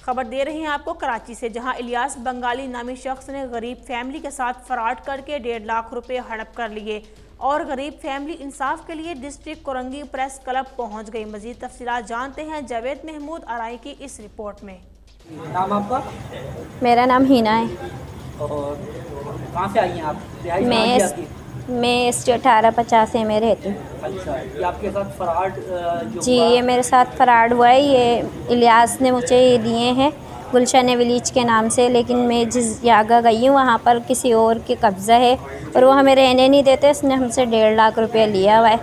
खबर दे रहे हैं आपको कराची से, जहां इलियास बंगाली नामी शख्स ने गरीब फैमिली के साथ फ्रॉड करके 1.5 लाख रुपए हड़प कर लिए और गरीब फैमिली इंसाफ के लिए डिस्ट्रिक्ट कोरंगी प्रेस क्लब पहुंच गई। मजीद तफसीलात जानते हैं जावेद महमूद आराई की इस रिपोर्ट में। नाम आपका? मेरा नाम हिना है। और कहाँ से आई हैं आप? मैं स्टेट 1850 में रहती हूँ। अच्छा, ये आपके साथ फ्रॉड जी, ये मेरे साथ फ्रॉड हुआ है। ये इलियास ने मुझे ये दिए हैं गुलशन विलेज के नाम से, लेकिन मैं जिस जगह गई हूँ वहाँ पर किसी और के कब्ज़ा है और वो हमें रहने नहीं देते। उसने हमसे 1.5 लाख रुपये लिया हुआ है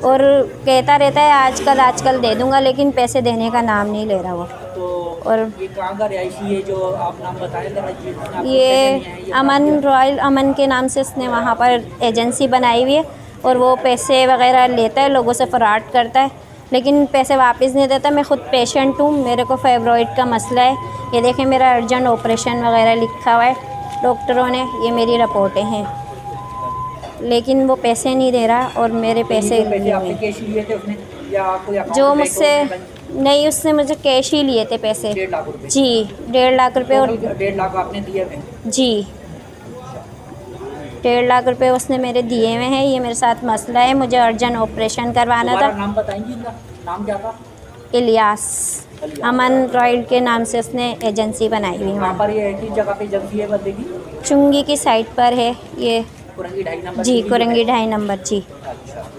और कहता रहता है आजकल दे दूँगा, लेकिन पैसे देने का नाम नहीं ले रहा वो। तो और ये कहाँ का रिहायशी है जो आप नाम बताएं? ये अमन रॉयल अमन के नाम से उसने वहाँ पर एजेंसी बनाई हुई है और वो पैसे वगैरह लेता है, लोगों से फ्रॉड करता है, लेकिन पैसे वापस नहीं देता। मैं ख़ुद पेशेंट हूँ, मेरे को फाइब्रॉइड का मसला है। ये देखें मेरा अर्जेंट ऑपरेशन वगैरह लिखा हुआ है डॉक्टरों ने, ये मेरी रिपोर्टें हैं, लेकिन वो पैसे नहीं दे रहा और मेरे पैसे आपने कैश लिए थे उसने या कोई जो मुझसे नहीं, उसने मुझे कैश ही लिए थे पैसे। 1.5 लाख रुपये? जी, 1.5 लाख रुपये। और 1.5 लाख आपने दिए थे? जी, 1.5 लाख रुपए उसने मेरे दिए हुए हैं। ये मेरे साथ मसला है, मुझे अर्जेंट ऑपरेशन करवाना था। नाम बताएंगी इनका? नाम क्या था? इलियास अमन रॉयल के नाम से उसने एजेंसी बनाई हुई है। वहाँ पर ये किस जगह पे एजेंसी है बंदे की? चुंगी की साइड पर है ये। कुरंगी 2.5 नंबर? जी, कुरंगी 2.5 नंबर। जी। अच्छा।